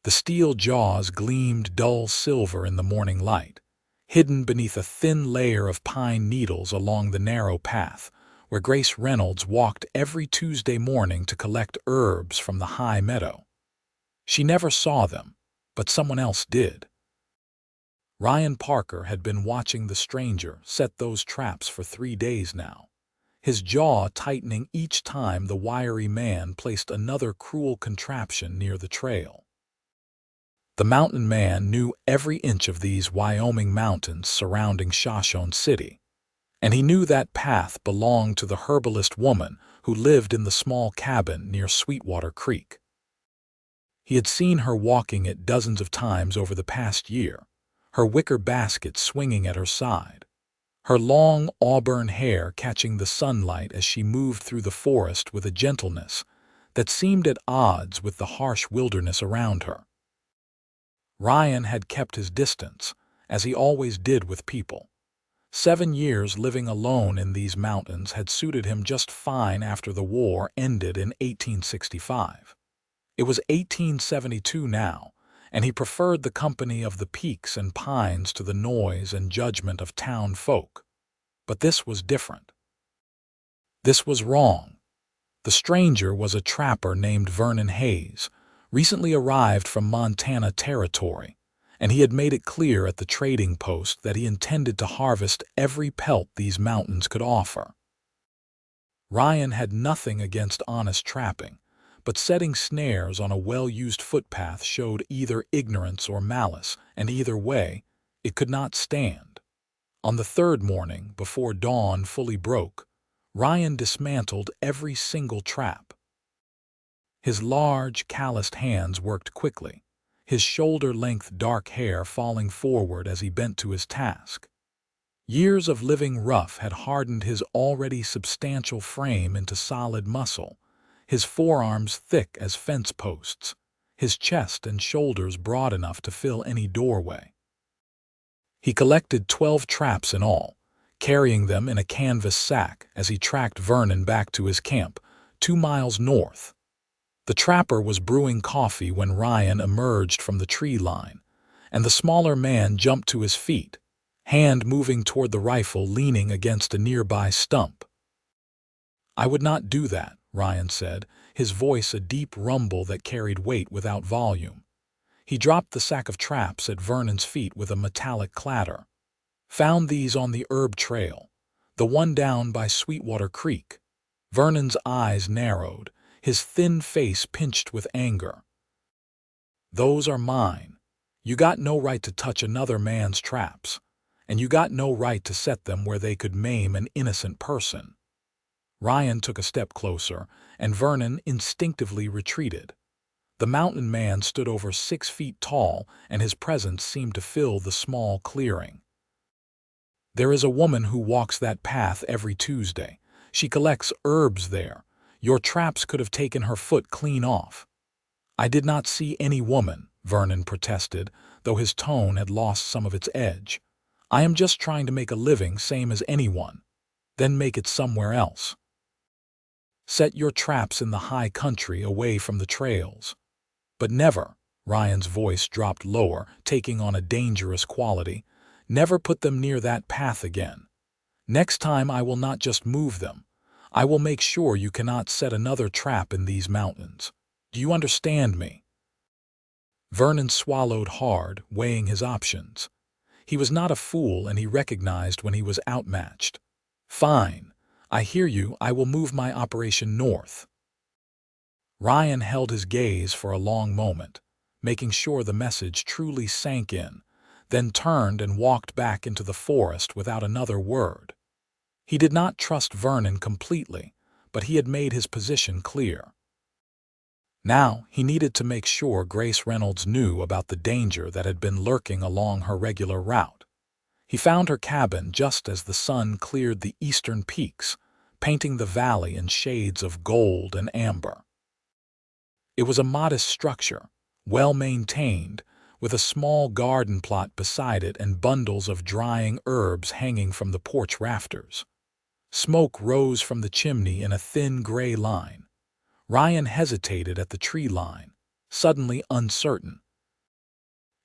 The steel jaws gleamed dull silver in the morning light, hidden beneath a thin layer of pine needles along the narrow path where Grace Reynolds walked every Tuesday morning to collect herbs from the high meadow. She never saw them, but someone else did. Ryan Parker had been watching the stranger set those traps for 3 days now, his jaw tightening each time the wiry man placed another cruel contraption near the trail. The mountain man knew every inch of these Wyoming mountains surrounding Shoshone City, and he knew that path belonged to the herbalist woman who lived in the small cabin near Sweetwater Creek. He had seen her walking it dozens of times over the past year, her wicker basket swinging at her side, her long auburn hair catching the sunlight as she moved through the forest with a gentleness that seemed at odds with the harsh wilderness around her. Ryan had kept his distance, as he always did with people. 7 years living alone in these mountains had suited him just fine after the war ended in 1865. It was 1872 now, and he preferred the company of the peaks and pines to the noise and judgment of town folk. But this was different. This was wrong. The stranger was a trapper named Vernon Hayes, recently arrived from Montana Territory, and he had made it clear at the trading post that he intended to harvest every pelt these mountains could offer. Ryan had nothing against honest trapping, but setting snares on a well-used footpath showed either ignorance or malice, and either way, it could not stand. On the 3rd morning, before dawn fully broke, Ryan dismantled every single trap. His large, calloused hands worked quickly, his shoulder-length dark hair falling forward as he bent to his task. Years of living rough had hardened his already substantial frame into solid muscle, his forearms thick as fence posts, his chest and shoulders broad enough to fill any doorway. He collected 12 traps in all, carrying them in a canvas sack as he tracked Vernon back to his camp, 2 miles north. The trapper was brewing coffee when Ryan emerged from the tree line, and the smaller man jumped to his feet, hand moving toward the rifle leaning against a nearby stump. "I would not do that," Ryan said, his voice a deep rumble that carried weight without volume. He dropped the sack of traps at Vernon's feet with a metallic clatter. "Found these on the herb trail, the one down by Sweetwater Creek." Vernon's eyes narrowed, his thin face pinched with anger. "Those are mine. You got no right to touch another man's traps, and you got no right to set them where they could maim an innocent person." Ryan took a step closer, and Vernon instinctively retreated. The mountain man stood over 6 feet tall, and his presence seemed to fill the small clearing. "There is a woman who walks that path every Tuesday. She collects herbs there. Your traps could have taken her foot clean off." "I did not see any woman," Vernon protested, though his tone had lost some of its edge. "I am just trying to make a living same as anyone. Then make it somewhere else. Set your traps in the high country away from the trails." "But never," Ryan's voice dropped lower, taking on a dangerous quality, "never put them near that path again. Next time I will not just move them. I will make sure you cannot set another trap in these mountains. Do you understand me?" Vernon swallowed hard, weighing his options. He was not a fool, and he recognized when he was outmatched. "Fine. I hear you. I will move my operation north." Ryan held his gaze for a long moment, making sure the message truly sank in, then turned and walked back into the forest without another word. He did not trust Vernon completely, but he had made his position clear. Now he needed to make sure Grace Reynolds knew about the danger that had been lurking along her regular route. He found her cabin just as the sun cleared the eastern peaks, painting the valley in shades of gold and amber. It was a modest structure, well maintained, with a small garden plot beside it and bundles of drying herbs hanging from the porch rafters. Smoke rose from the chimney in a thin gray line. Ryan hesitated at the tree line, suddenly uncertain.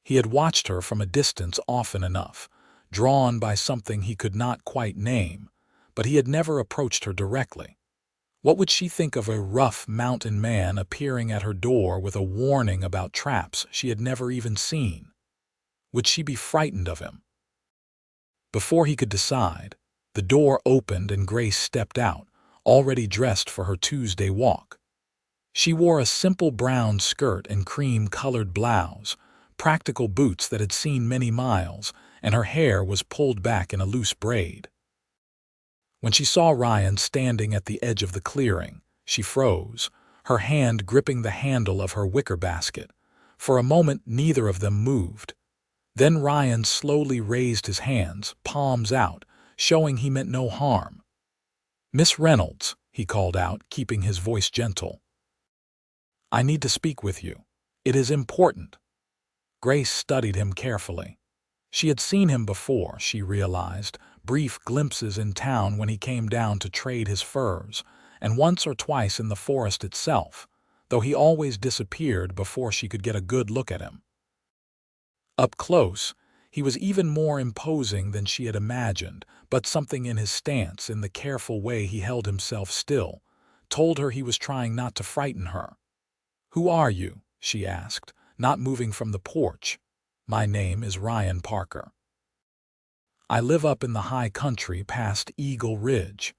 He had watched her from a distance often enough, drawn by something he could not quite name, but he had never approached her directly. What would she think of a rough mountain man appearing at her door with a warning about traps she had never even seen? Would she be frightened of him? Before he could decide, the door opened and Grace stepped out, already dressed for her Tuesday walk. She wore a simple brown skirt and cream-colored blouse, practical boots that had seen many miles, and her hair was pulled back in a loose braid. When she saw Ryan standing at the edge of the clearing, she froze, her hand gripping the handle of her wicker basket. For a moment, neither of them moved. Then Ryan slowly raised his hands, palms out, showing he meant no harm. "Miss Reynolds," he called out, keeping his voice gentle. "I need to speak with you. It is important." Grace studied him carefully. She had seen him before, she realized, brief glimpses in town when he came down to trade his furs, and once or twice in the forest itself, though he always disappeared before she could get a good look at him. Up close, he was even more imposing than she had imagined, but something in his stance, in the careful way he held himself still, told her he was trying not to frighten her. "Who are you?" she asked, not moving from the porch. "My name is Ryan Parker. I live up in the high country past Eagle Ridge."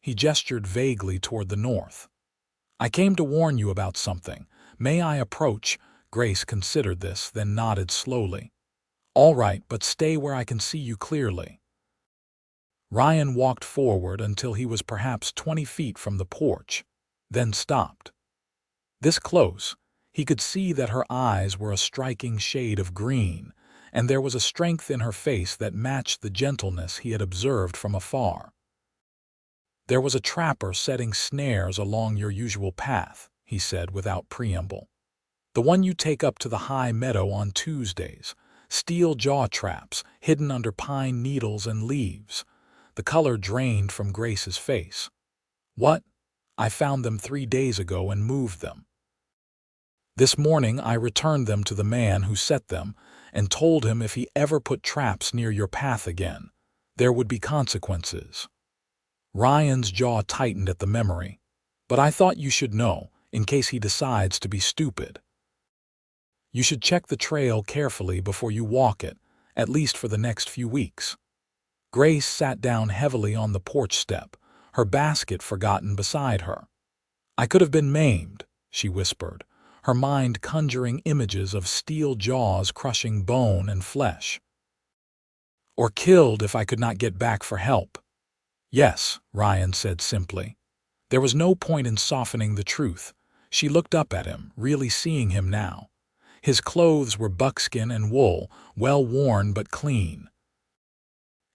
He gestured vaguely toward the north. "I came to warn you about something. May I approach?" Grace considered this, then nodded slowly. "All right, but stay where I can see you clearly." Ryan walked forward until he was perhaps 20 feet from the porch, then stopped. This close, he could see that her eyes were a striking shade of green, and there was a strength in her face that matched the gentleness he had observed from afar. "There was a trapper setting snares along your usual path," he said without preamble. "The one you take up to the high meadow on Tuesdays. Steel jaw traps, hidden under pine needles and leaves." The color drained from Grace's face. "What? I found them 3 days ago and moved them. This morning I returned them to the man who set them and told him if he ever put traps near your path again, there would be consequences." Ryan's jaw tightened at the memory. "But I thought you should know, in case he decides to be stupid. You should check the trail carefully before you walk it, at least for the next few weeks." Grace sat down heavily on the porch step, her basket forgotten beside her. "I could have been maimed," she whispered, her mind conjuring images of steel jaws crushing bone and flesh. "Or killed if I could not get back for help." "Yes," Ryan said simply. There was no point in softening the truth. She looked up at him, really seeing him now. His clothes were buckskin and wool, well worn but clean.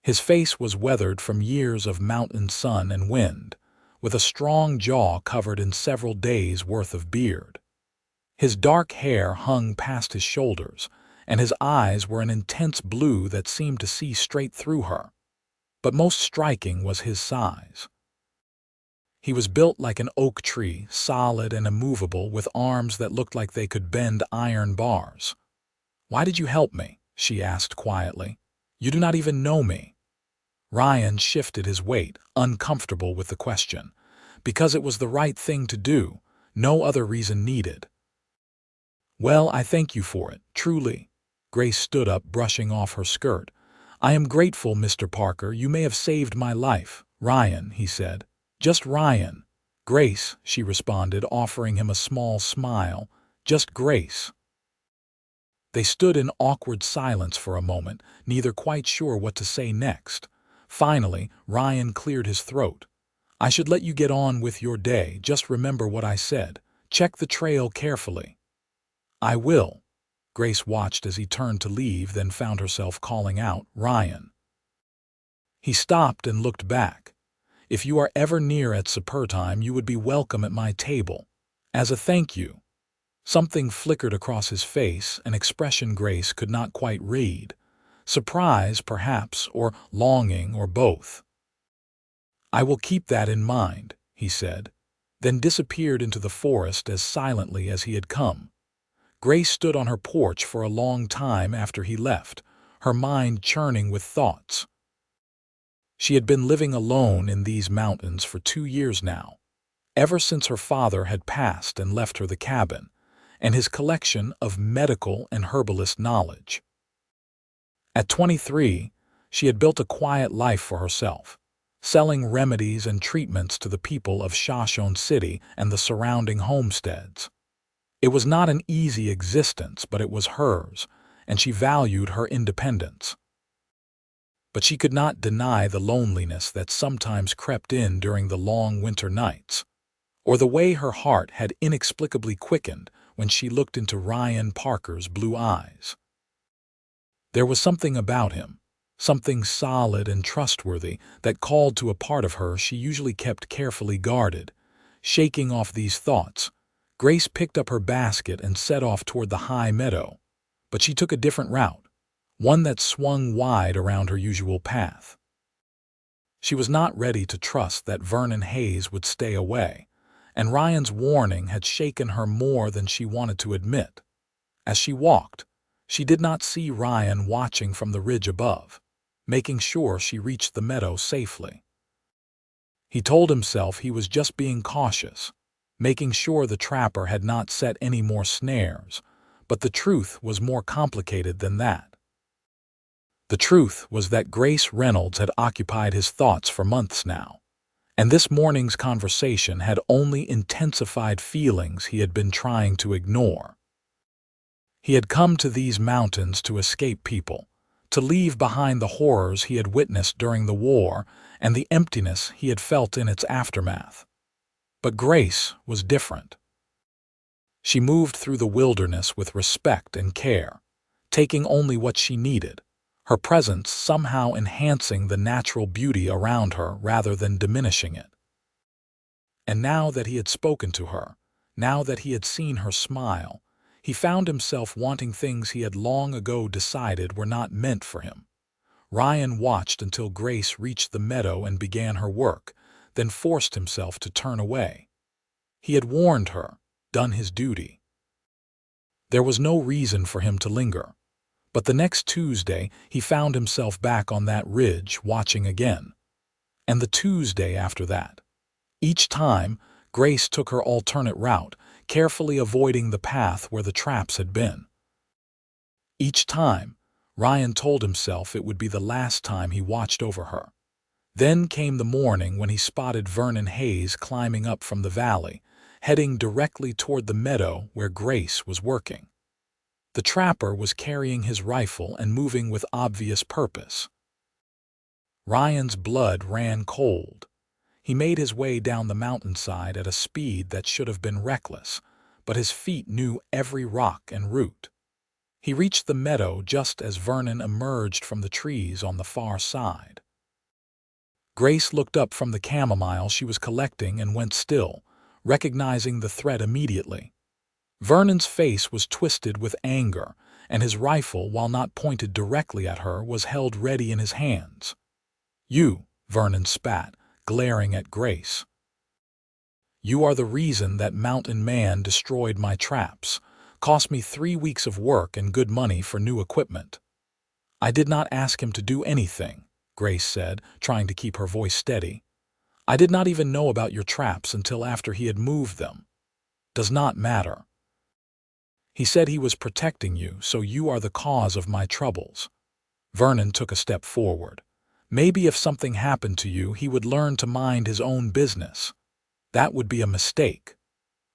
His face was weathered from years of mountain sun and wind, with a strong jaw covered in several days' worth of beard. His dark hair hung past his shoulders, and his eyes were an intense blue that seemed to see straight through her. But most striking was his size. He was built like an oak tree, solid and immovable, with arms that looked like they could bend iron bars. "Why did you help me?" she asked quietly. "You do not even know me." Ryan shifted his weight, uncomfortable with the question. "Because it was the right thing to do, no other reason needed." "Well, I thank you for it, truly." Grace stood up, brushing off her skirt. "I am grateful, Mr. Parker. You may have saved my life." "Ryan," he said. "Just Ryan." "Grace," she responded, offering him a small smile. "Just Grace." They stood in awkward silence for a moment, neither quite sure what to say next. Finally, Ryan cleared his throat. "I should let you get on with your day. Just remember what I said. Check the trail carefully." "I will." Grace watched as he turned to leave, then found herself calling out, "Ryan." He stopped and looked back. "If you are ever near at supper time, you would be welcome at my table. As a thank you." Something flickered across his face, an expression Grace could not quite read. Surprise, perhaps, or longing, or both. "I will keep that in mind," he said, then disappeared into the forest as silently as he had come. Grace stood on her porch for a long time after he left, her mind churning with thoughts. She had been living alone in these mountains for 2 years now, ever since her father had passed and left her the cabin and his collection of medical and herbalist knowledge. At 23, she had built a quiet life for herself, selling remedies and treatments to the people of Shoshone City and the surrounding homesteads. It was not an easy existence, but it was hers, and she valued her independence. But she could not deny the loneliness that sometimes crept in during the long winter nights, or the way her heart had inexplicably quickened when she looked into Ryan Parker's blue eyes. There was something about him, something solid and trustworthy, that called to a part of her she usually kept carefully guarded. Shaking off these thoughts, Grace picked up her basket and set off toward the high meadow, but she took a different route, one that swung wide around her usual path. She was not ready to trust that Vernon Hayes would stay away, and Ryan's warning had shaken her more than she wanted to admit. As she walked, she did not see Ryan watching from the ridge above, making sure she reached the meadow safely. He told himself he was just being cautious, making sure the trapper had not set any more snares, but the truth was more complicated than that. The truth was that Grace Reynolds had occupied his thoughts for months now, and this morning's conversation had only intensified feelings he had been trying to ignore. He had come to these mountains to escape people, to leave behind the horrors he had witnessed during the war and the emptiness he had felt in its aftermath. But Grace was different. She moved through the wilderness with respect and care, taking only what she needed, her presence somehow enhancing the natural beauty around her rather than diminishing it. And now that he had spoken to her, now that he had seen her smile, he found himself wanting things he had long ago decided were not meant for him. Ryan watched until Grace reached the meadow and began her work, then forced himself to turn away. He had warned her, done his duty. There was no reason for him to linger. But the next Tuesday, he found himself back on that ridge, watching again. And the Tuesday after that. Each time, Grace took her alternate route, carefully avoiding the path where the traps had been. Each time, Ryan told himself it would be the last time he watched over her. Then came the morning when he spotted Vernon Hayes climbing up from the valley, heading directly toward the meadow where Grace was working. The trapper was carrying his rifle and moving with obvious purpose. Ryan's blood ran cold. He made his way down the mountainside at a speed that should have been reckless, but his feet knew every rock and root. He reached the meadow just as Vernon emerged from the trees on the far side. Grace looked up from the chamomile she was collecting and went still, recognizing the threat immediately. Vernon's face was twisted with anger, and his rifle, while not pointed directly at her, was held ready in his hands. "You," Vernon spat, glaring at Grace. "You are the reason that mountain man destroyed my traps, cost me 3 weeks of work and good money for new equipment." "I did not ask him to do anything," Grace said, trying to keep her voice steady. "I did not even know about your traps until after he had moved them. Does not matter. He said he was protecting you, so you are the cause of my troubles." Vernon took a step forward. "Maybe if something happened to you, he would learn to mind his own business. That would be a mistake."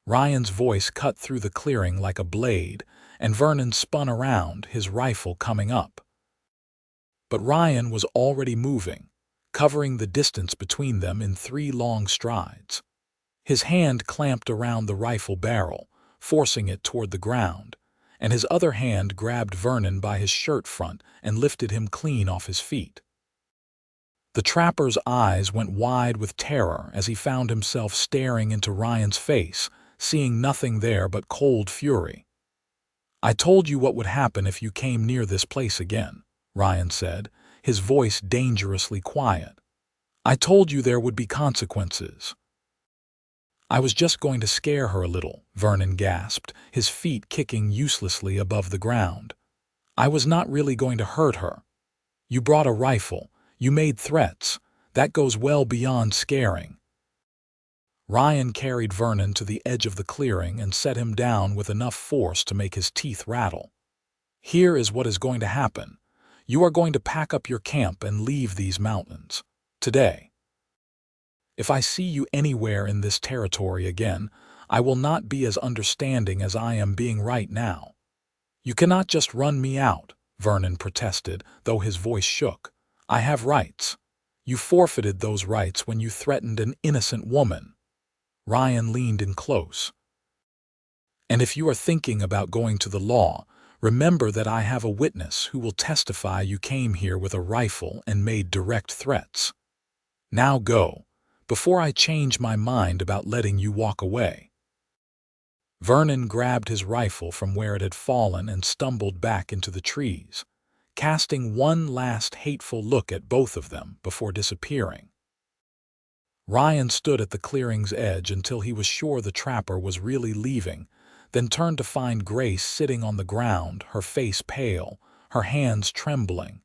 Ryan's voice cut through the clearing like a blade, and Vernon spun around, his rifle coming up. But Ryan was already moving, covering the distance between them in 3 long strides. His hand clamped around the rifle barrel, forcing it toward the ground, and his other hand grabbed Vernon by his shirt front and lifted him clean off his feet. The trapper's eyes went wide with terror as he found himself staring into Ryan's face, seeing nothing there but cold fury. "I told you what would happen if you came near this place again," Ryan said, his voice dangerously quiet. "I told you there would be consequences." I was just going to scare her a little, Vernon gasped, his feet kicking uselessly above the ground. I was not really going to hurt her. You brought a rifle. You made threats. That goes well beyond scaring. Ryan carried Vernon to the edge of the clearing and set him down with enough force to make his teeth rattle. Here is what is going to happen. You are going to pack up your camp and leave these mountains. Today. If I see you anywhere in this territory again, I will not be as understanding as I am being right now. You cannot just run me out, Vernon protested, though his voice shook. I have rights. You forfeited those rights when you threatened an innocent woman. Ryan leaned in close. And if you are thinking about going to the law, remember that I have a witness who will testify you came here with a rifle and made direct threats. Now go, before I change my mind about letting you walk away. Vernon grabbed his rifle from where it had fallen and stumbled back into the trees, casting one last hateful look at both of them before disappearing. Ryan stood at the clearing's edge until he was sure the trapper was really leaving, then turned to find Grace sitting on the ground, her face pale, her hands trembling.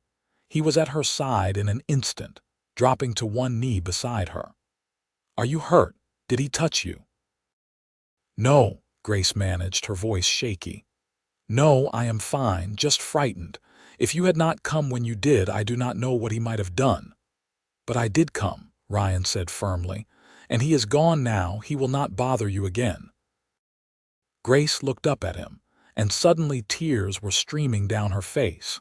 He was at her side in an instant, dropping to one knee beside her. Are you hurt? Did he touch you? No, Grace managed, her voice shaky. No, I am fine, just frightened. If you had not come when you did, I do not know what he might have done. But I did come, Ryan said firmly, and he is gone now. He will not bother you again. Grace looked up at him, and suddenly tears were streaming down her face.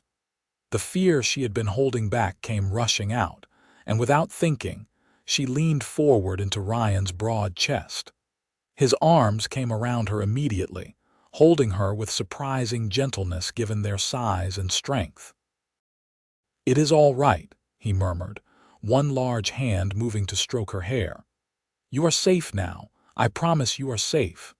The fear she had been holding back came rushing out, and without thinking, she leaned forward into Ryan's broad chest. His arms came around her immediately, holding her with surprising gentleness given their size and strength. It is all right, he murmured, one large hand moving to stroke her hair. You are safe now. I promise you are safe.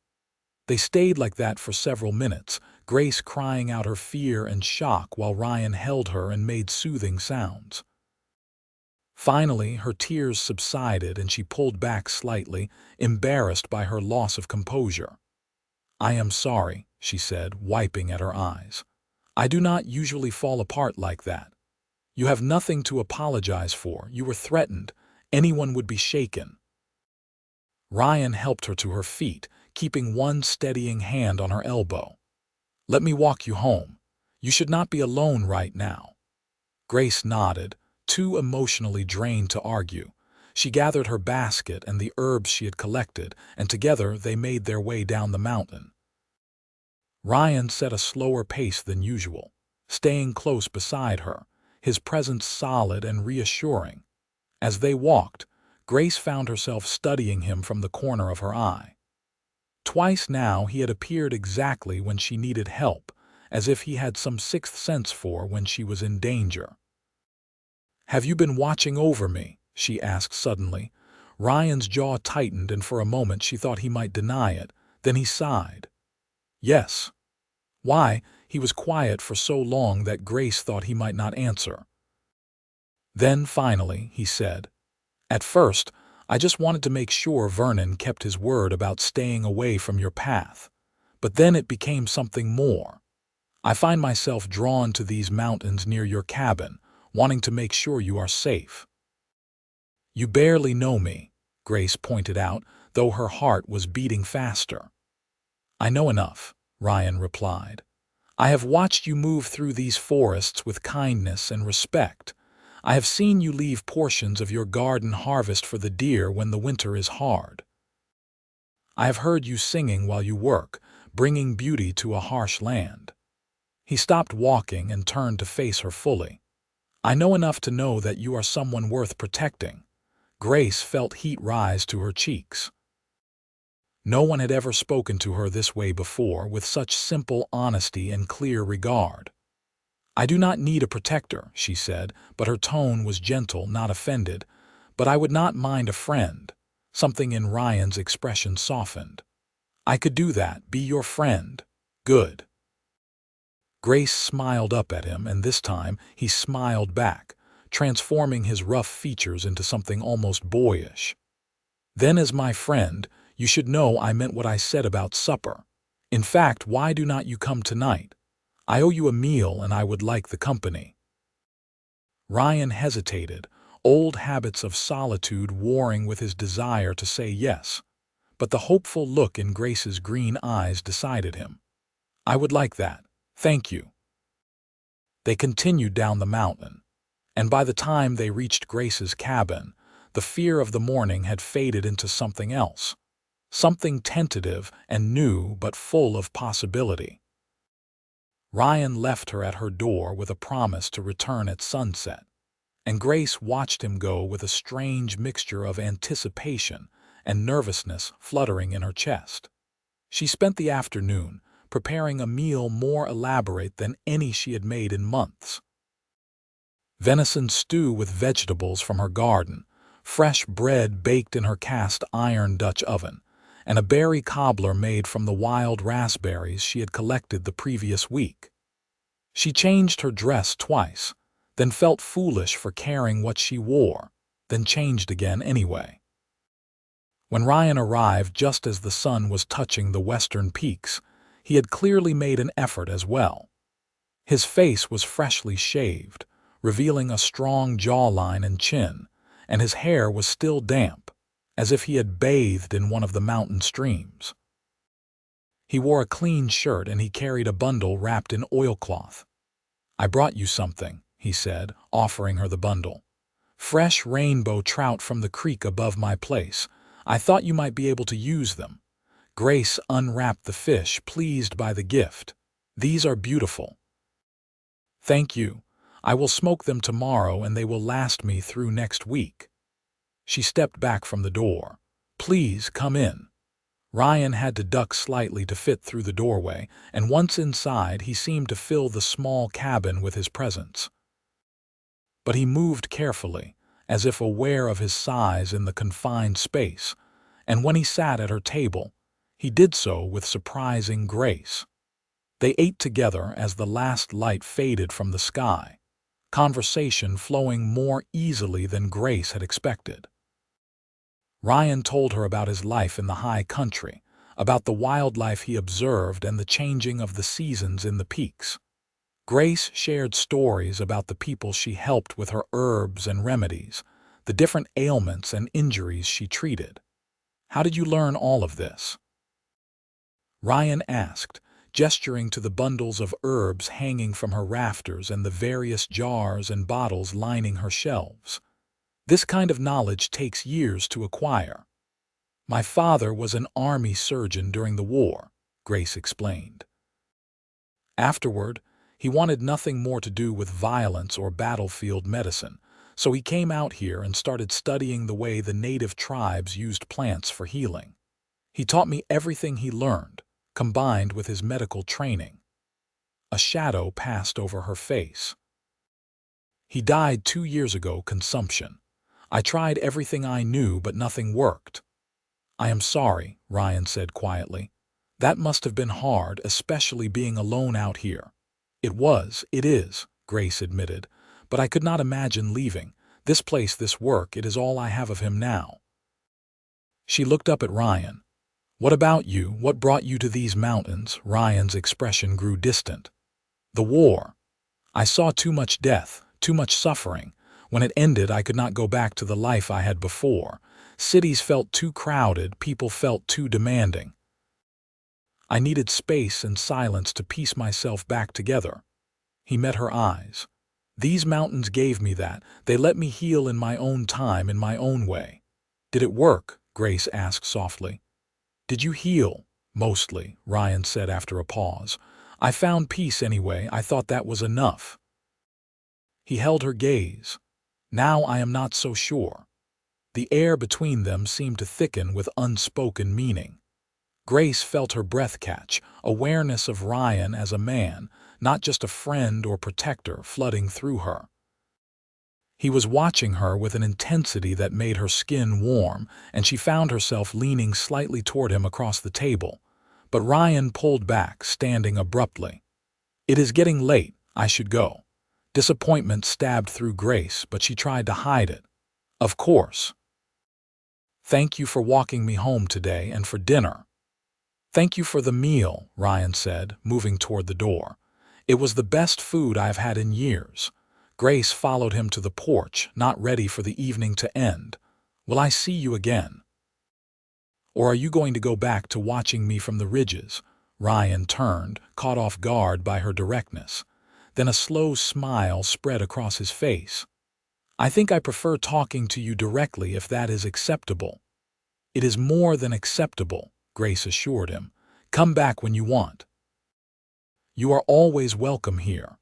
They stayed like that for several minutes, Grace crying out her fear and shock while Ryan held her and made soothing sounds. Finally, her tears subsided and she pulled back slightly, embarrassed by her loss of composure. I am sorry, she said, wiping at her eyes. I do not usually fall apart like that. You have nothing to apologize for. You were threatened. Anyone would be shaken. Ryan helped her to her feet, keeping one steadying hand on her elbow. Let me walk you home. You should not be alone right now. Grace nodded, too emotionally drained to argue. She gathered her basket and the herbs she had collected, and together they made their way down the mountain. Ryan set a slower pace than usual, staying close beside her, his presence solid and reassuring. As they walked, Grace found herself studying him from the corner of her eye. Twice now he had appeared exactly when she needed help, as if he had some sixth sense for when she was in danger. Have you been watching over me? She asked suddenly. Ryan's jaw tightened, and for a moment she thought he might deny it. Then he sighed. Yes. Why? He was quiet for so long that Grace thought he might not answer. Then finally he said, At first, I just wanted to make sure Vernon kept his word about staying away from your path. But then it became something more. I find myself drawn to these mountains near your cabin, wanting to make sure you are safe. You barely know me, Grace pointed out, though her heart was beating faster. I know enough, Ryan replied. I have watched you move through these forests with kindness and respect. I have seen you leave portions of your garden harvest for the deer when the winter is hard. I have heard you singing while you work, bringing beauty to a harsh land. He stopped walking and turned to face her fully. I know enough to know that you are someone worth protecting. Grace felt heat rise to her cheeks. No one had ever spoken to her this way before, with such simple honesty and clear regard. I do not need a protector, she said, but her tone was gentle, not offended. But I would not mind a friend. Something in Ryan's expression softened. I could do that, be your friend. Good. Grace smiled up at him, and this time he smiled back, transforming his rough features into something almost boyish. Then as my friend, You should know I meant what I said about supper. In fact, why do not you come tonight? I owe you a meal and I would like the company." Ryan hesitated, old habits of solitude warring with his desire to say yes, but the hopeful look in Grace's green eyes decided him. "I would like that. Thank you." They continued down the mountain, and by the time they reached Grace's cabin, the fear of the morning had faded into something else, something tentative and new but full of possibility. Ryan left her at her door with a promise to return at sunset, and Grace watched him go with a strange mixture of anticipation and nervousness fluttering in her chest. She spent the afternoon preparing a meal more elaborate than any she had made in months. Venison stew with vegetables from her garden, fresh bread baked in her cast-iron Dutch oven, and a berry cobbler made from the wild raspberries she had collected the previous week. She changed her dress twice, then felt foolish for caring what she wore, then changed again anyway. When Ryan arrived just as the sun was touching the western peaks, he had clearly made an effort as well. His face was freshly shaved, revealing a strong jawline and chin, and his hair was still damp, as if he had bathed in one of the mountain streams. He wore a clean shirt and he carried a bundle wrapped in oilcloth. "I brought you something," he said, offering her the bundle. "Fresh rainbow trout from the creek above my place. I thought you might be able to use them." Grace unwrapped the fish, pleased by the gift. "These are beautiful." "Thank you. I will smoke them tomorrow and they will last me through next week." She stepped back from the door. "Please come in." Ryan had to duck slightly to fit through the doorway, and once inside he seemed to fill the small cabin with his presence. But he moved carefully, as if aware of his size in the confined space, and when he sat at her table, he did so with surprising grace. They ate together as the last light faded from the sky, conversation flowing more easily than Grace had expected. Ryan told her about his life in the high country, about the wildlife he observed and the changing of the seasons in the peaks. Grace shared stories about the people she helped with her herbs and remedies, the different ailments and injuries she treated. "How did you learn all of this?" Ryan asked, gesturing to the bundles of herbs hanging from her rafters and the various jars and bottles lining her shelves. "This kind of knowledge takes years to acquire." "My father was an army surgeon during the war," Grace explained. Afterward, he wanted nothing more to do with violence or battlefield medicine, so he came out here and started studying the way the native tribes used plants for healing. He taught me everything he learned, combined with his medical training. A shadow passed over her face. "He died 2 years ago, consumption. I tried everything I knew, but nothing worked." "I am sorry," Ryan said quietly. "That must have been hard, especially being alone out here." It is," Grace admitted, "but I could not imagine leaving. This place, this work, it is all I have of him now." She looked up at Ryan. "What about you? What brought you to these mountains?" Ryan's expression grew distant. "The war. I saw too much death, too much suffering. When it ended, I could not go back to the life I had before. Cities felt too crowded, people felt too demanding. I needed space and silence to piece myself back together." He met her eyes. "These mountains gave me that. They let me heal in my own time, in my own way." "Did it work?" Grace asked softly. "Did you heal?" "Mostly," Ryan said after a pause. "I found peace anyway. I thought that was enough." He held her gaze. "Now I am not so sure." The air between them seemed to thicken with unspoken meaning. Grace felt her breath catch, awareness of Ryan as a man, not just a friend or protector, flooding through her. He was watching her with an intensity that made her skin warm, and she found herself leaning slightly toward him across the table. But Ryan pulled back, standing abruptly. "It is getting late. I should go." Disappointment stabbed through Grace, but she tried to hide it. "Of course." Thank you for walking me home today and for dinner. Thank you for the meal, Ryan said, moving toward the door. It was the best food I've had in years. Grace followed him to the porch, not ready for the evening to end. Will I see you again? Or are you going to go back to watching me from the ridges? Ryan turned, caught off guard by her directness. Then a slow smile spread across his face. I think I prefer talking to you directly if that is acceptable. It is more than acceptable, Grace assured him. Come back when you want. You are always welcome here.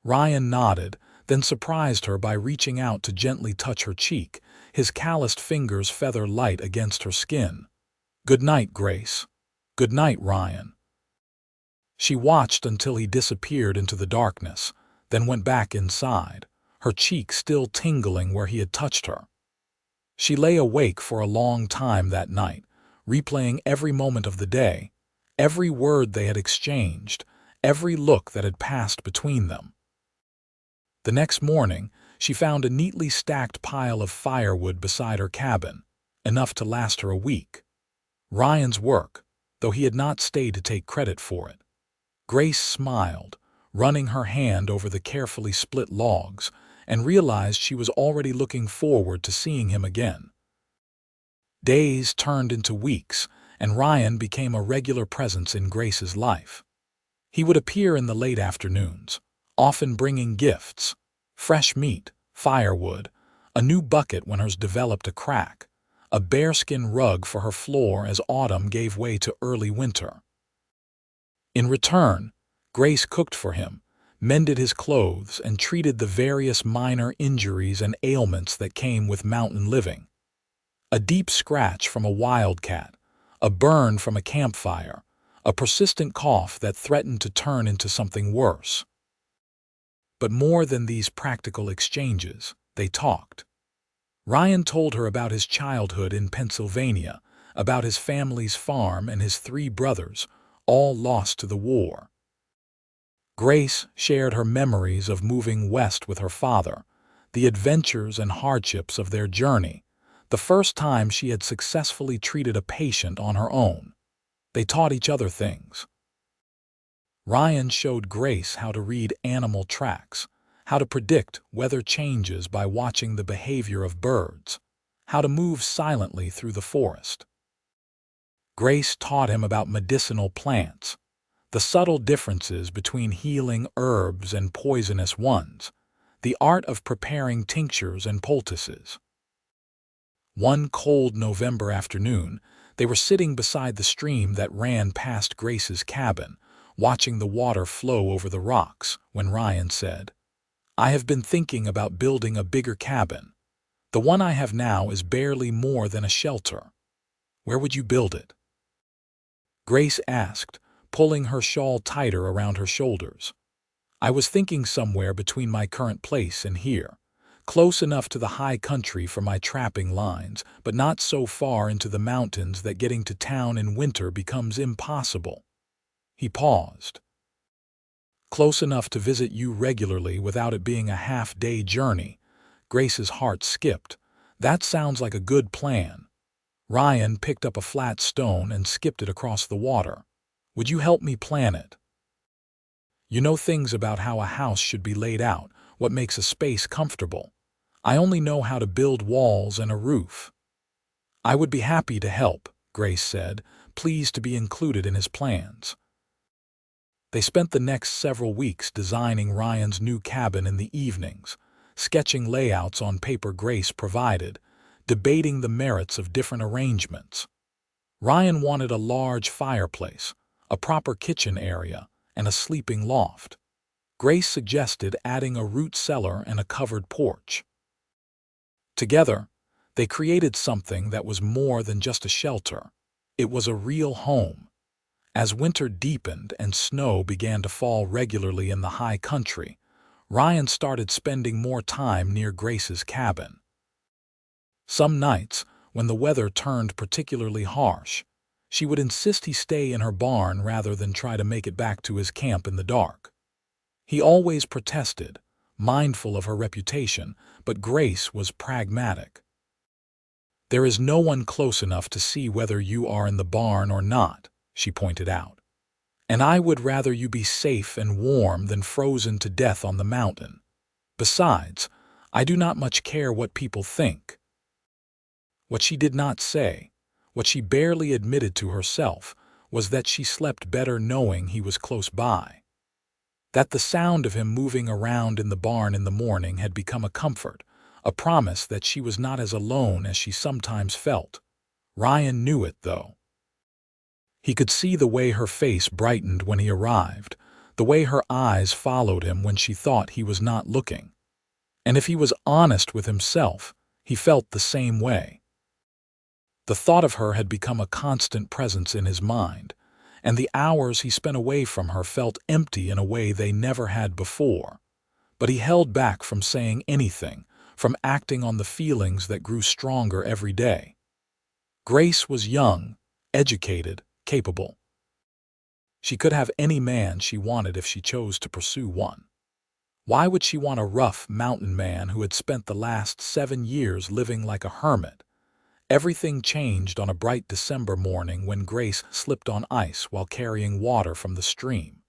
Ryan nodded, then surprised her by reaching out to gently touch her cheek, his calloused fingers feather light against her skin. Good night, Grace. Good night, Ryan. She watched until he disappeared into the darkness, then went back inside, her cheek still tingling where he had touched her. She lay awake for a long time that night, replaying every moment of the day, every word they had exchanged, every look that had passed between them. The next morning, she found a neatly stacked pile of firewood beside her cabin, enough to last her a week. Ryan's work, though he had not stayed to take credit for it. Grace smiled, running her hand over the carefully split logs, and realized she was already looking forward to seeing him again. Days turned into weeks, and Ryan became a regular presence in Grace's life. He would appear in the late afternoons, often bringing gifts, fresh meat, firewood, a new bucket when hers developed a crack, a bearskin rug for her floor as autumn gave way to early winter. In return, Grace cooked for him, mended his clothes, and treated the various minor injuries and ailments that came with mountain living. A deep scratch from a wildcat, a burn from a campfire, a persistent cough that threatened to turn into something worse. But more than these practical exchanges, they talked. Ryan told her about his childhood in Pennsylvania, about his family's farm and his 3 brothers, all lost to the war. Grace shared her memories of moving west with her father, the adventures and hardships of their journey, the first time she had successfully treated a patient on her own. They taught each other things. Ryan showed Grace how to read animal tracks, how to predict weather changes by watching the behavior of birds, how to move silently through the forest. Grace taught him about medicinal plants, the subtle differences between healing herbs and poisonous ones, the art of preparing tinctures and poultices. One cold November afternoon, they were sitting beside the stream that ran past Grace's cabin, watching the water flow over the rocks, when Ryan said, I have been thinking about building a bigger cabin. The one I have now is barely more than a shelter. Where would you build it? Grace asked, pulling her shawl tighter around her shoulders. I was thinking somewhere between my current place and here, close enough to the high country for my trapping lines, but not so far into the mountains that getting to town in winter becomes impossible. He paused. Close enough to visit you regularly without it being a half-day journey. Grace's heart skipped. That sounds like a good plan. Ryan picked up a flat stone and skipped it across the water. Would you help me plan it? You know things about how a house should be laid out, what makes a space comfortable. I only know how to build walls and a roof. I would be happy to help, Grace said, pleased to be included in his plans. They spent the next several weeks designing Ryan's new cabin in the evenings, sketching layouts on paper Grace provided, debating the merits of different arrangements. Ryan wanted a large fireplace, a proper kitchen area, and a sleeping loft. Grace suggested adding a root cellar and a covered porch. Together, they created something that was more than just a shelter. It was a real home. As winter deepened and snow began to fall regularly in the high country, Ryan started spending more time near Grace's cabin. Some nights, when the weather turned particularly harsh, she would insist he stay in her barn rather than try to make it back to his camp in the dark. He always protested, mindful of her reputation, but Grace was pragmatic. There is no one close enough to see whether you are in the barn or not, she pointed out. And I would rather you be safe and warm than frozen to death on the mountain. Besides, I do not much care what people think. What she did not say, what she barely admitted to herself, was that she slept better knowing he was close by. That the sound of him moving around in the barn in the morning had become a comfort, a promise that she was not as alone as she sometimes felt. Ryan knew it, though. He could see the way her face brightened when he arrived, the way her eyes followed him when she thought he was not looking. And if he was honest with himself, he felt the same way. The thought of her had become a constant presence in his mind, and the hours he spent away from her felt empty in a way they never had before. But he held back from saying anything, from acting on the feelings that grew stronger every day. Grace was young, educated, capable. She could have any man she wanted if she chose to pursue one. Why would she want a rough mountain man who had spent the last 7 years living like a hermit? Everything changed on a bright December morning when Grace slipped on ice while carrying water from the stream.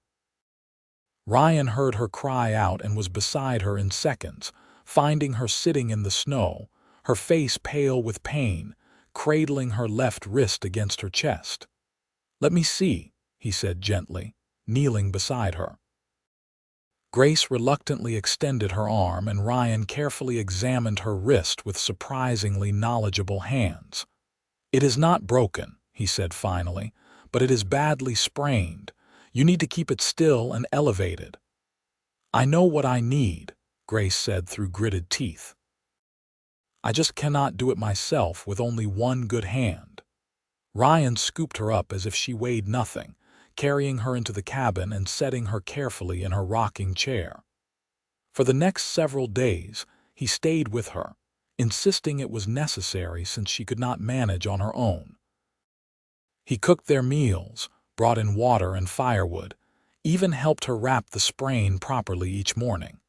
Ryan heard her cry out and was beside her in seconds, finding her sitting in the snow, her face pale with pain, cradling her left wrist against her chest. "Let me see," he said gently, kneeling beside her. Grace reluctantly extended her arm, and Ryan carefully examined her wrist with surprisingly knowledgeable hands. "It is not broken," he said finally, "but it is badly sprained. You need to keep it still and elevated." "I know what I need," Grace said through gritted teeth. "I just cannot do it myself with only one good hand." Ryan scooped her up as if she weighed nothing, carrying her into the cabin and setting her carefully in her rocking chair. For the next several days, he stayed with her, insisting it was necessary since she could not manage on her own. He cooked their meals, brought in water and firewood, even helped her wrap the sprain properly each morning.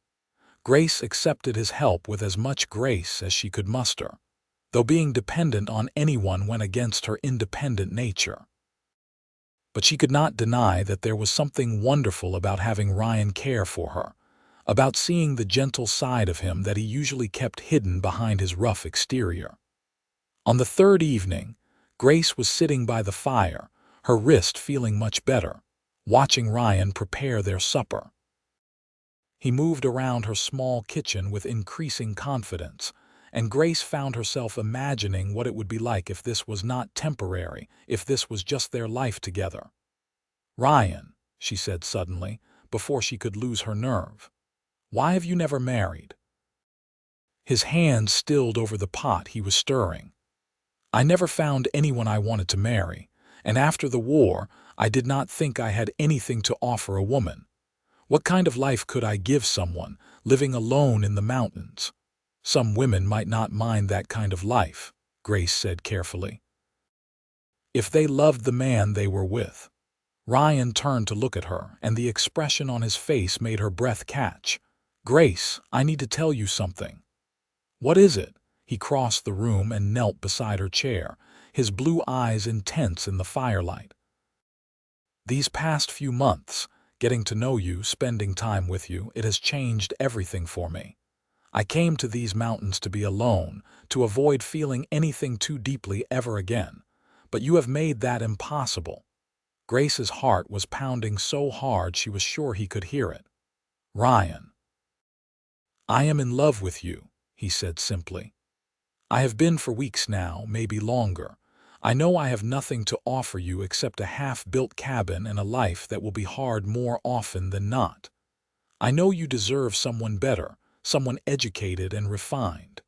Grace accepted his help with as much grace as she could muster, though being dependent on anyone went against her independent nature. But she could not deny that there was something wonderful about having Ryan care for her, about seeing the gentle side of him that he usually kept hidden behind his rough exterior. On the third evening, Grace was sitting by the fire, her wrist feeling much better, watching Ryan prepare their supper. He moved around her small kitchen with increasing confidence, and Grace found herself imagining what it would be like if this was not temporary, if this was just their life together. "Ryan," she said suddenly, before she could lose her nerve, "why have you never married?" His hand stilled over the pot he was stirring. "I never found anyone I wanted to marry, and after the war, I did not think I had anything to offer a woman. What kind of life could I give someone, living alone in the mountains? Some women might not mind that kind of life," Grace said carefully, "if they loved the man they were with." Ryan turned to look at her, and the expression on his face made her breath catch. "Grace, I need to tell you something." "What is it?" He crossed the room and knelt beside her chair, his blue eyes intense in the firelight. "These past few months, getting to know you, spending time with you, it has changed everything for me. I came to these mountains to be alone, to avoid feeling anything too deeply ever again, but you have made that impossible." Grace's heart was pounding so hard she was sure he could hear it. "Ryan, I am in love with you," he said simply. "I have been for weeks now, maybe longer. I know I have nothing to offer you except a half-built cabin and a life that will be hard more often than not. I know you deserve someone better, someone educated and refined.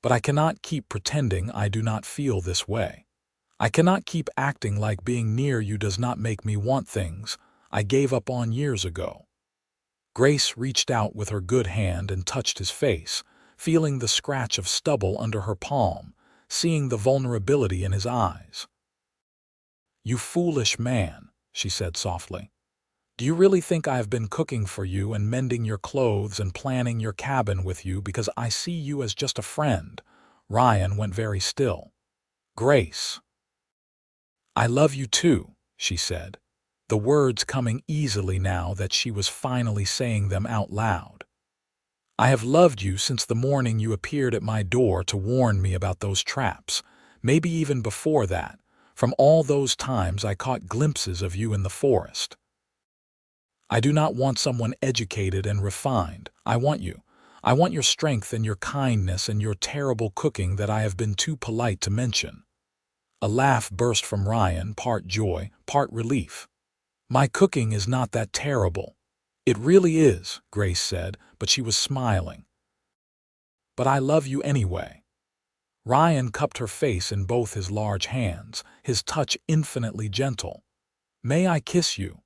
But I cannot keep pretending I do not feel this way. I cannot keep acting like being near you does not make me want things I gave up on years ago." Grace reached out with her good hand and touched his face, feeling the scratch of stubble under her palm, seeing the vulnerability in his eyes. "You foolish man," she said softly. "Do you really think I have been cooking for you and mending your clothes and planning your cabin with you because I see you as just a friend, Ryan went very still. "Grace." "I love you too," she said, the words coming easily now that she was finally saying them out loud. "I have loved you since the morning you appeared at my door to warn me about those traps, maybe even before that, from all those times I caught glimpses of you in the forest. I do not want someone educated and refined. I want you. I want your strength and your kindness and your terrible cooking that I have been too polite to mention." A laugh burst from Ryan, part joy, part relief. "My cooking is not that terrible." "It really is," Grace said, but she was smiling. "But I love you anyway." Ryan cupped her face in both his large hands, his touch infinitely gentle. "May I kiss you?"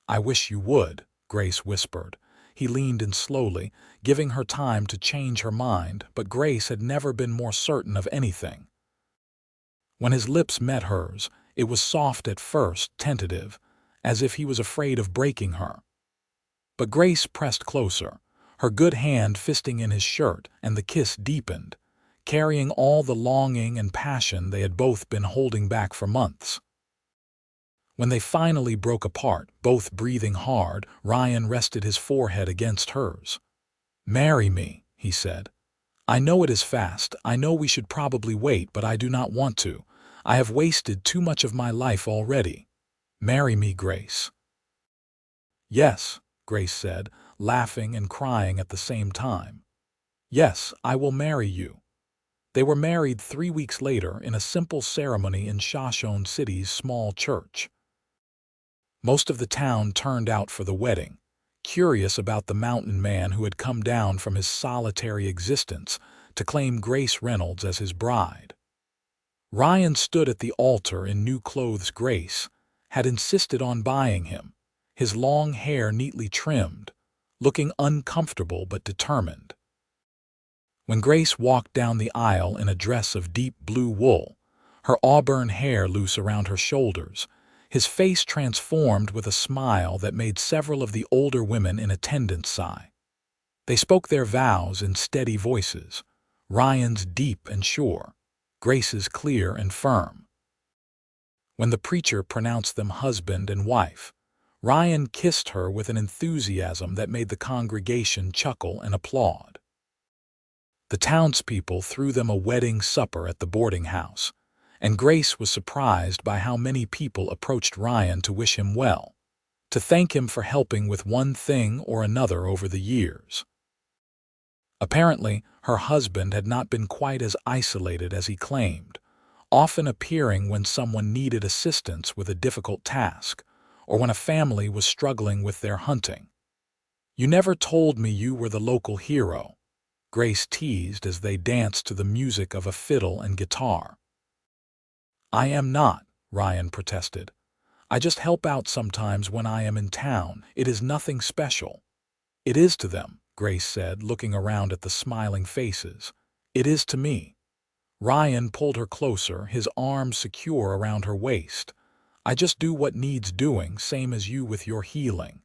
"I wish you would," Grace whispered. He leaned in slowly, giving her time to change her mind, but Grace had never been more certain of anything. When his lips met hers, it was soft at first, tentative, as if he was afraid of breaking her. But Grace pressed closer, her good hand fisting in his shirt, and the kiss deepened, carrying all the longing and passion they had both been holding back for months. When they finally broke apart, both breathing hard, Ryan rested his forehead against hers. "Marry me," he said. "I know it is fast, I know we should probably wait, but I do not want to. I have wasted too much of my life already. Marry me, Grace." "Yes," Grace said, laughing and crying at the same time. "Yes, I will marry you." They were married 3 weeks later in a simple ceremony in Shoshone City's small church. Most of the town turned out for the wedding, curious about the mountain man who had come down from his solitary existence to claim Grace Reynolds as his bride. Ryan stood at the altar in new clothes Grace had insisted on buying him, his long hair neatly trimmed, looking uncomfortable but determined. When Grace walked down the aisle in a dress of deep blue wool, her auburn hair loose around her shoulders, his face transformed with a smile that made several of the older women in attendance sigh. They spoke their vows in steady voices, Ryan's deep and sure, Grace's clear and firm. When the preacher pronounced them husband and wife, Ryan kissed her with an enthusiasm that made the congregation chuckle and applaud. The townspeople threw them a wedding supper at the boarding house, and Grace was surprised by how many people approached Ryan to wish him well, to thank him for helping with one thing or another over the years. Apparently, her husband had not been quite as isolated as he claimed, often appearing when someone needed assistance with a difficult task, or when a family was struggling with their hunting. "You never told me you were the local hero," Grace teased as they danced to the music of a fiddle and guitar. "I am not," Ryan protested. "I just help out sometimes when I am in town. It is nothing special." "It is to them," Grace said, looking around at the smiling faces. "It is to me." Ryan pulled her closer, his arms secure around her waist. "I just do what needs doing, same as you with your healing.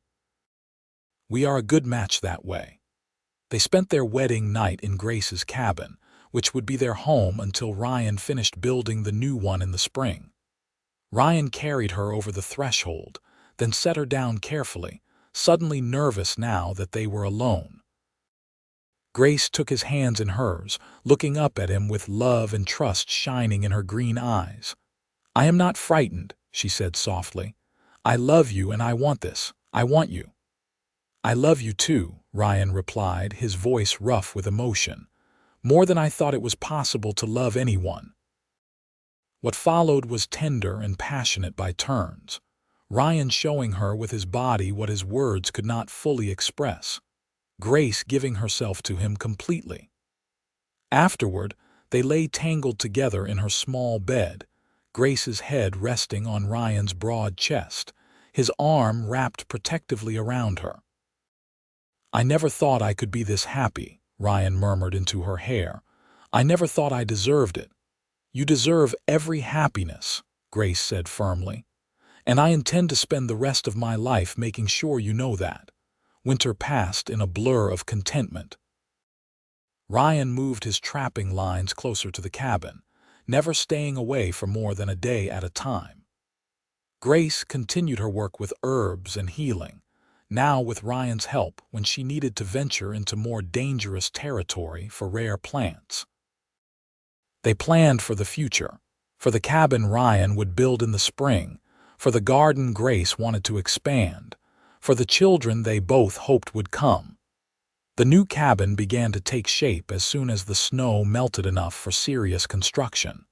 We are a good match that way." They spent their wedding night in Grace's cabin, which would be their home until Ryan finished building the new one in the spring. Ryan carried her over the threshold, then set her down carefully, suddenly nervous now that they were alone. Grace took his hands in hers, looking up at him with love and trust shining in her green eyes. "I am not frightened," she said softly. "I love you and I want this. I want you." "I love you too," Ryan replied, his voice rough with emotion. "More than I thought it was possible to love anyone." What followed was tender and passionate by turns, Ryan showing her with his body what his words could not fully express, Grace giving herself to him completely. Afterward, they lay tangled together in her small bed, Grace's head resting on Ryan's broad chest, his arm wrapped protectively around her. "I never thought I could be this happy," Ryan murmured into her hair. "I never thought I deserved it." "You deserve every happiness," Grace said firmly. "And I intend to spend the rest of my life making sure you know that." Winter passed in a blur of contentment. Ryan moved his trapping lines closer to the cabin, never staying away for more than a day at a time. Grace continued her work with herbs and healing, now with Ryan's help when she needed to venture into more dangerous territory for rare plants. They planned for the future, for the cabin Ryan would build in the spring, for the garden Grace wanted to expand, for the children they both hoped would come. The new cabin began to take shape as soon as the snow melted enough for serious construction.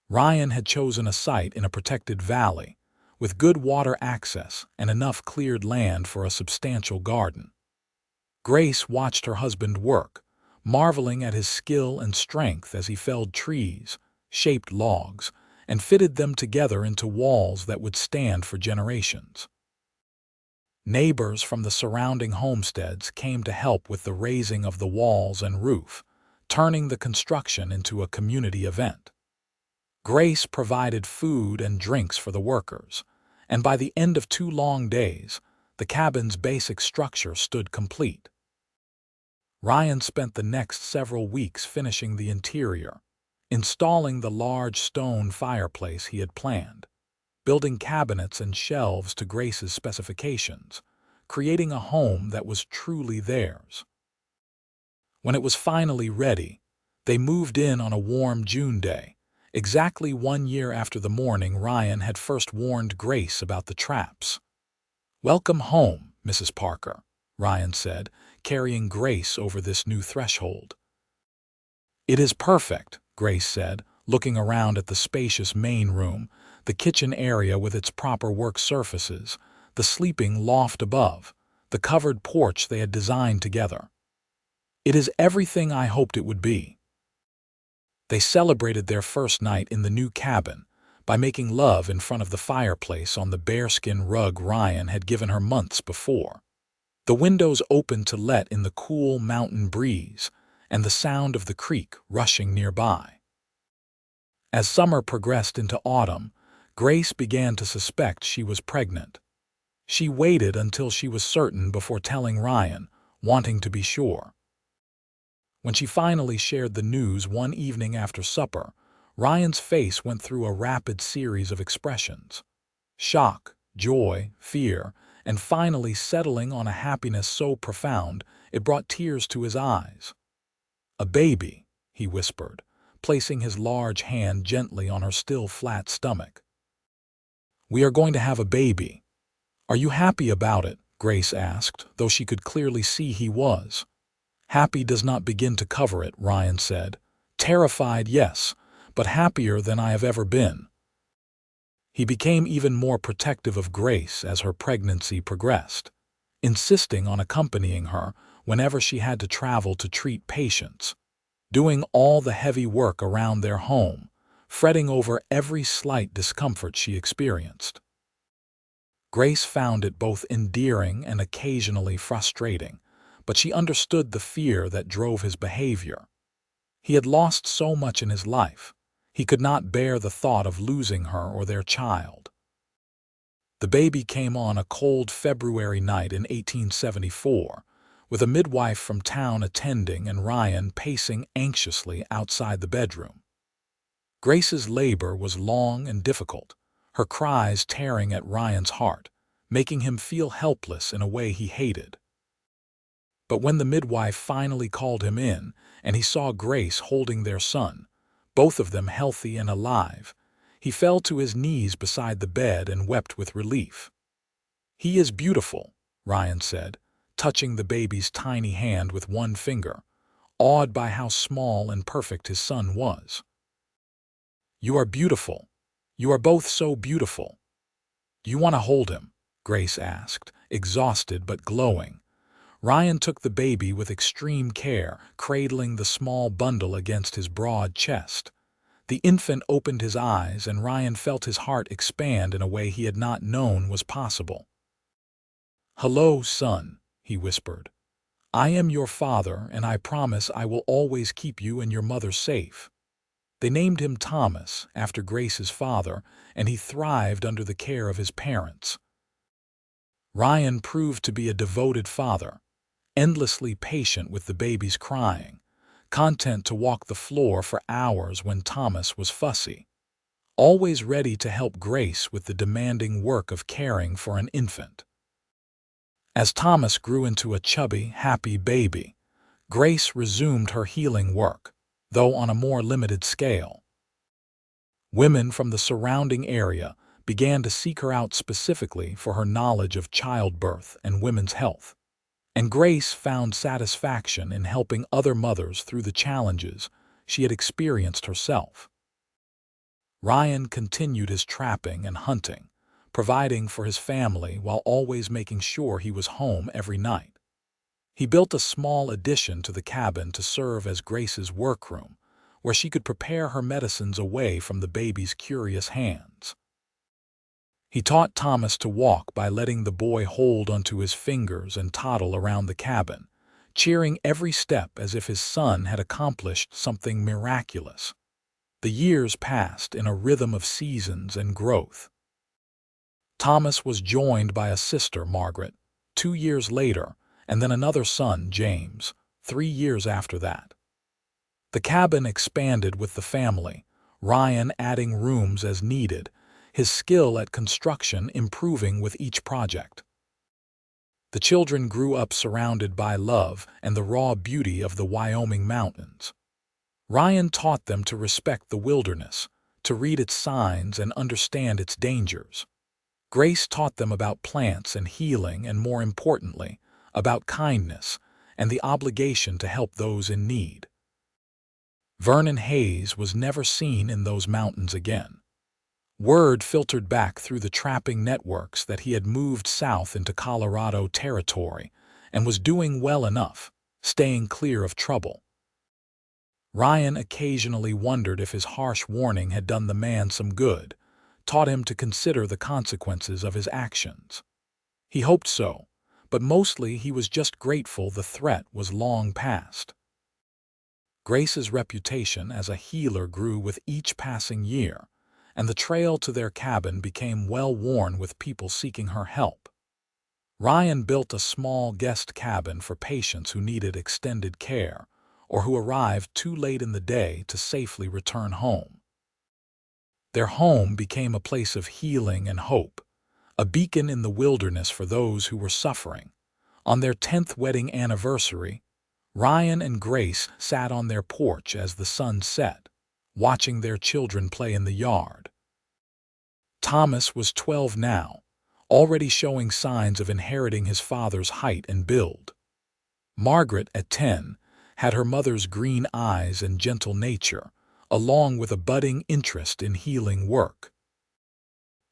Ryan had chosen a site in a protected valley, with good water access and enough cleared land for a substantial garden. Grace watched her husband work, marveling at his skill and strength as he felled trees, shaped logs, and fitted them together into walls that would stand for generations. Neighbors from the surrounding homesteads came to help with the raising of the walls and roof, turning the construction into a community event. Grace provided food and drinks for the workers, and by the end of 2 long days, the cabin's basic structure stood complete. Ryan spent the next several weeks finishing the interior, installing the large stone fireplace he had planned, building cabinets and shelves to Grace's specifications, creating a home that was truly theirs. When it was finally ready, they moved in on a warm June day, exactly 1 year after the morning Ryan had first warned Grace about the traps. "Welcome home, Mrs. Parker," Ryan said, carrying Grace over this new threshold. "It is perfect," Grace said, looking around at the spacious main room, the kitchen area with its proper work surfaces, the sleeping loft above, the covered porch they had designed together. "It is everything I hoped it would be." They celebrated their first night in the new cabin by making love in front of the fireplace on the bearskin rug Ryan had given her months before. The windows opened to let in the cool mountain breeze and the sound of the creek rushing nearby. As summer progressed into autumn, Grace began to suspect she was pregnant. She waited until she was certain before telling Ryan, wanting to be sure. When she finally shared the news one evening after supper, Ryan's face went through a rapid series of expressions: shock, joy, fear, and finally settling on a happiness so profound it brought tears to his eyes. "A baby," he whispered, placing his large hand gently on her still flat stomach. "We are going to have a baby. Are you happy about it?" Grace asked, though she could clearly see he was. "Happy does not begin to cover it," Ryan said. "Terrified, yes, but happier than I have ever been." He became even more protective of Grace as her pregnancy progressed, insisting on accompanying her whenever she had to travel to treat patients, doing all the heavy work around their home, fretting over every slight discomfort she experienced. Grace found it both endearing and occasionally frustrating, but she understood the fear that drove his behavior. He had lost so much in his life, he could not bear the thought of losing her or their child. The baby came on a cold February night in 1874, with a midwife from town attending and Ryan pacing anxiously outside the bedroom. Grace's labor was long and difficult, her cries tearing at Ryan's heart, making him feel helpless in a way he hated. But when the midwife finally called him in and he saw Grace holding their son, both of them healthy and alive, he fell to his knees beside the bed and wept with relief. "He is beautiful," Ryan said, touching the baby's tiny hand with one finger, awed by how small and perfect his son was. "You are beautiful. You are both so beautiful." "Do you want to hold him?" Grace asked, exhausted but glowing. Ryan took the baby with extreme care, cradling the small bundle against his broad chest. The infant opened his eyes and Ryan felt his heart expand in a way he had not known was possible. "Hello, son," he whispered. "I am your father and I promise I will always keep you and your mother safe." They named him Thomas, after Grace's father, and he thrived under the care of his parents. Ryan proved to be a devoted father, endlessly patient with the baby's crying, content to walk the floor for hours when Thomas was fussy, always ready to help Grace with the demanding work of caring for an infant. As Thomas grew into a chubby, happy baby, Grace resumed her healing work, though on a more limited scale. Women from the surrounding area began to seek her out specifically for her knowledge of childbirth and women's health, and Grace found satisfaction in helping other mothers through the challenges she had experienced herself. Ryan continued his trapping and hunting, providing for his family while always making sure he was home every night. He built a small addition to the cabin to serve as Grace's workroom, where she could prepare her medicines away from the baby's curious hands. He taught Thomas to walk by letting the boy hold onto his fingers and toddle around the cabin, cheering every step as if his son had accomplished something miraculous. The years passed in a rhythm of seasons and growth. Thomas was joined by a sister, Margaret, 2 years later, and then another son, James, 3 years after that. The cabin expanded with the family, Ryan adding rooms as needed, his skill at construction improving with each project. The children grew up surrounded by love and the raw beauty of the Wyoming mountains. Ryan taught them to respect the wilderness, to read its signs and understand its dangers. Grace taught them about plants and healing and, more importantly, about kindness and the obligation to help those in need. Vernon Hayes was never seen in those mountains again. Word filtered back through the trapping networks that he had moved south into Colorado territory and was doing well enough, staying clear of trouble. Ryan occasionally wondered if his harsh warning had done the man some good, taught him to consider the consequences of his actions. He hoped so, but mostly he was just grateful the threat was long past. Grace's reputation as a healer grew with each passing year, and the trail to their cabin became well worn with people seeking her help. Ryan built a small guest cabin for patients who needed extended care or who arrived too late in the day to safely return home. Their home became a place of healing and hope, a beacon in the wilderness for those who were suffering. On their 10th wedding anniversary, Ryan and Grace sat on their porch as the sun set, watching their children play in the yard. Thomas was 12 now, already showing signs of inheriting his father's height and build. Margaret, at 10, had her mother's green eyes and gentle nature, along with a budding interest in healing work.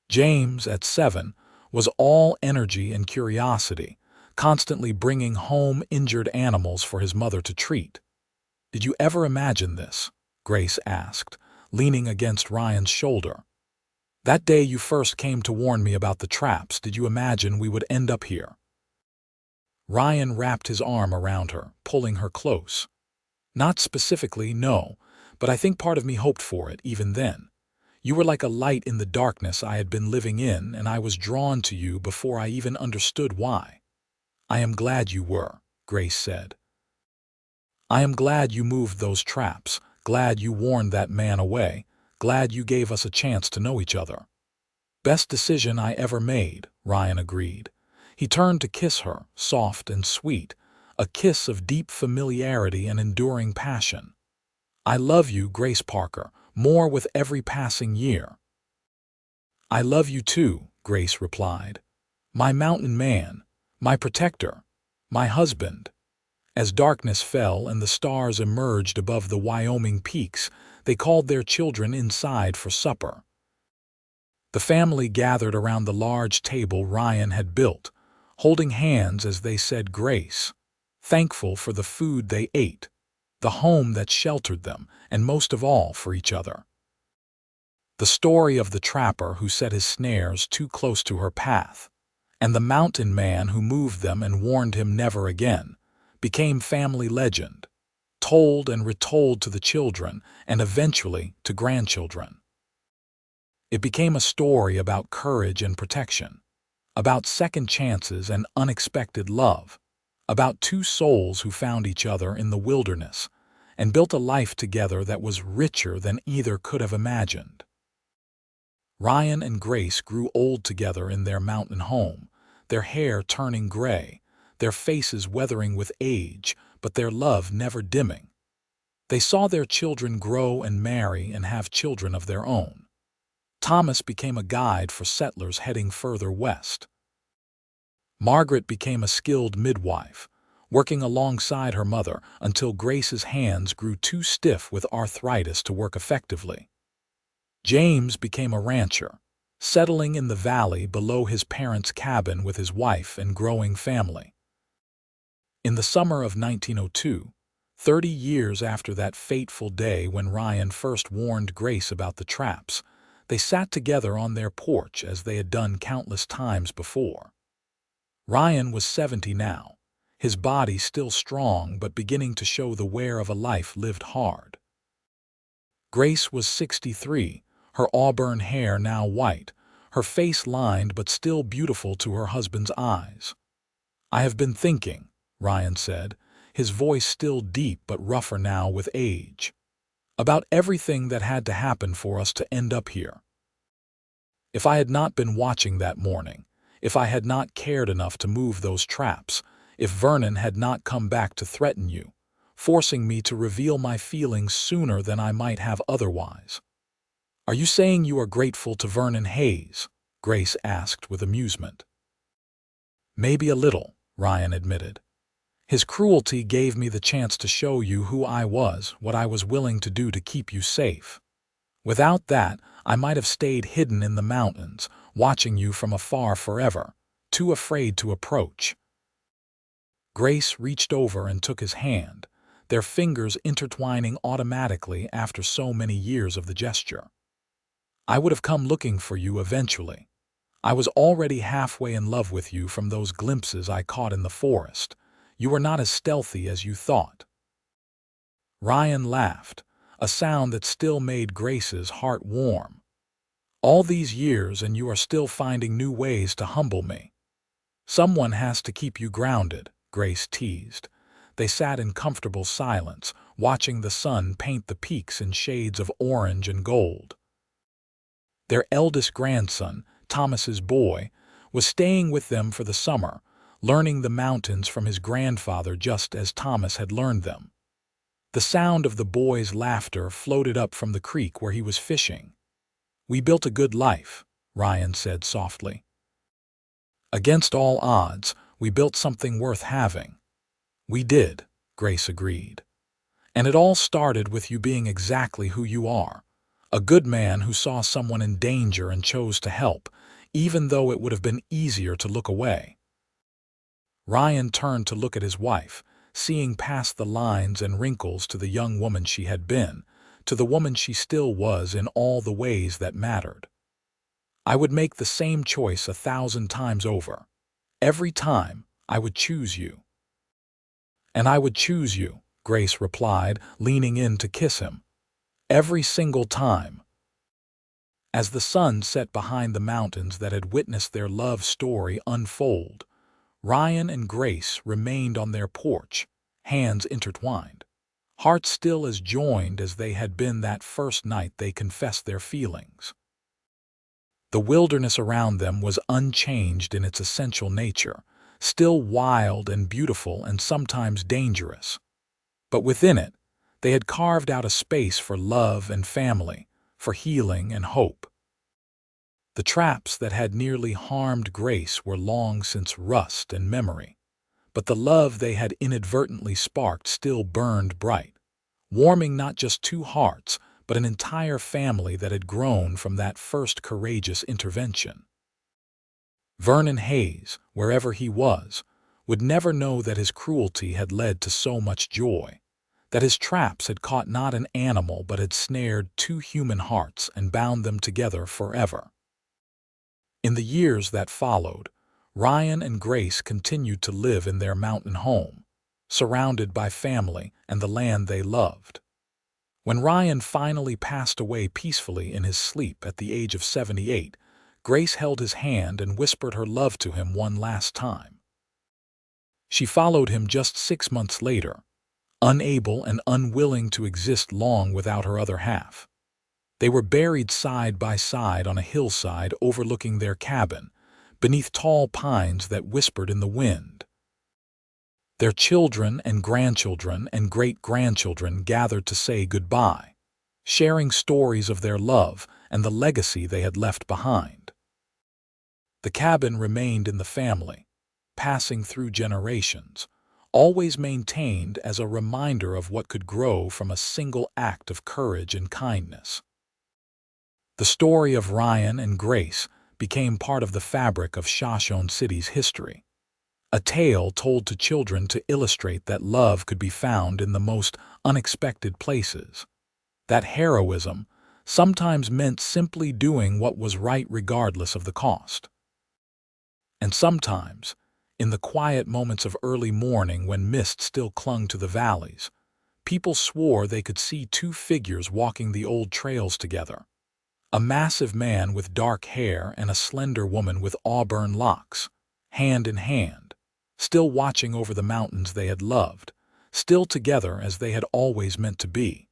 James, at 7, was all energy and curiosity, constantly bringing home injured animals for his mother to treat. "Did you ever imagine this?" Grace asked, leaning against Ryan's shoulder. "That day you first came to warn me about the traps, did you imagine we would end up here?" Ryan wrapped his arm around her, pulling her close. "Not specifically, no, but I think part of me hoped for it even then. You were like a light in the darkness I had been living in, and I was drawn to you before I even understood why." "I am glad you were," Grace said. "I am glad you moved those traps, glad you warned that man away, glad you gave us a chance to know each other." "Best decision I ever made," Ryan agreed. He turned to kiss her, soft and sweet, a kiss of deep familiarity and enduring passion. "I love you, Grace Parker, more with every passing year." "I love you too," Grace replied. "My mountain man, my protector, my husband." As darkness fell and the stars emerged above the Wyoming peaks, they called their children inside for supper. The family gathered around the large table Ryan had built, holding hands as they said grace, thankful for the food they ate, the home that sheltered them, and most of all for each other. The story of the trapper who set his snares too close to her path, and the mountain man who moved them and warned him never again, became family legend, told and retold to the children and eventually to grandchildren. It became a story about courage and protection, about second chances and unexpected love, about two souls who found each other in the wilderness and built a life together that was richer than either could have imagined. Ryan and Grace grew old together in their mountain home, their hair turning gray, their faces weathering with age, but their love never dimming. They saw their children grow and marry and have children of their own. Thomas became a guide for settlers heading further west. Margaret became a skilled midwife, working alongside her mother until Grace's hands grew too stiff with arthritis to work effectively. James became a rancher, settling in the valley below his parents' cabin with his wife and growing family. In the summer of 1902, 30 years after that fateful day when Ryan first warned Grace about the traps, they sat together on their porch as they had done countless times before. Ryan was 70 now, his body still strong but beginning to show the wear of a life lived hard. Grace was 63, her auburn hair now white, her face lined but still beautiful to her husband's eyes. "I have been thinking," Ryan said, his voice still deep but rougher now with age, "about everything that had to happen for us to end up here. If I had not been watching that morning, if I had not cared enough to move those traps, if Vernon had not come back to threaten you, forcing me to reveal my feelings sooner than I might have otherwise." "Are you saying you are grateful to Vernon Hayes?" Grace asked with amusement. "Maybe a little," Ryan admitted. "His cruelty gave me the chance to show you who I was, what I was willing to do to keep you safe. Without that, I might have stayed hidden in the mountains, watching you from afar forever, too afraid to approach." Grace reached over and took his hand, their fingers intertwining automatically after so many years of the gesture. "I would have come looking for you eventually. I was already halfway in love with you from those glimpses I caught in the forest. You were not as stealthy as you thought." Ryan laughed, a sound that still made Grace's heart warm. "All these years and you are still finding new ways to humble me." "Someone has to keep you grounded," Grace teased. They sat in comfortable silence, watching the sun paint the peaks in shades of orange and gold. Their eldest grandson, Thomas's boy, was staying with them for the summer, learning the mountains from his grandfather just as Thomas had learned them. The sound of the boy's laughter floated up from the creek where he was fishing. "We built a good life," Ryan said softly. "Against all odds, we built something worth having." "We did," Grace agreed. "And it all started with you being exactly who you are. A good man who saw someone in danger and chose to help, even though it would have been easier to look away." Ryan turned to look at his wife, seeing past the lines and wrinkles to the young woman she had been, to the woman she still was in all the ways that mattered. "I would make the same choice 1,000 times over. Every time, I would choose you." "And I would choose you," Grace replied, leaning in to kiss him. "Every single time." As the sun set behind the mountains that had witnessed their love story unfold, Ryan and Grace remained on their porch, hands intertwined, hearts still as joined as they had been that first night they confessed their feelings. The wilderness around them was unchanged in its essential nature, still wild and beautiful and sometimes dangerous. But within it, they had carved out a space for love and family, for healing and hope. The traps that had nearly harmed Grace were long since rust and memory, but the love they had inadvertently sparked still burned bright, warming not just two hearts, but an entire family that had grown from that first courageous intervention. Vernon Hayes, wherever he was, would never know that his cruelty had led to so much joy, that his traps had caught not an animal but had snared two human hearts and bound them together forever. In the years that followed, Ryan and Grace continued to live in their mountain home, surrounded by family and the land they loved. When Ryan finally passed away peacefully in his sleep at the age of 78, Grace held his hand and whispered her love to him one last time. She followed him just 6 months later, unable and unwilling to exist long without her other half. They were buried side by side on a hillside overlooking their cabin, beneath tall pines that whispered in the wind. Their children and grandchildren and great-grandchildren gathered to say goodbye, sharing stories of their love and the legacy they had left behind. The cabin remained in the family, passing through generations, always maintained as a reminder of what could grow from a single act of courage and kindness. The story of Ryan and Grace became part of the fabric of Shoshone City's history, a tale told to children to illustrate that love could be found in the most unexpected places, that heroism sometimes meant simply doing what was right regardless of the cost. And sometimes, in the quiet moments of early morning when mist still clung to the valleys, people swore they could see two figures walking the old trails together. A massive man with dark hair and a slender woman with auburn locks, hand in hand, still watching over the mountains they had loved, still together as they had always meant to be.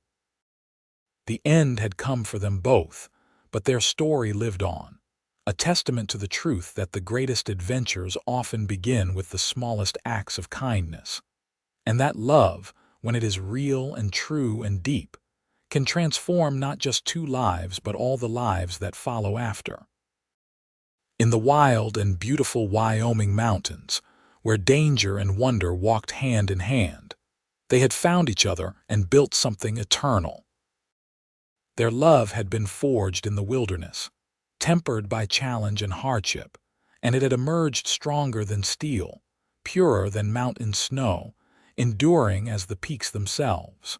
The end had come for them both, but their story lived on, a testament to the truth that the greatest adventures often begin with the smallest acts of kindness, and that love, when it is real and true and deep, can transform not just two lives but all the lives that follow after. In the wild and beautiful Wyoming mountains, where danger and wonder walked hand in hand, they had found each other and built something eternal. Their love had been forged in the wilderness, tempered by challenge and hardship, and it had emerged stronger than steel, purer than mountain snow, enduring as the peaks themselves.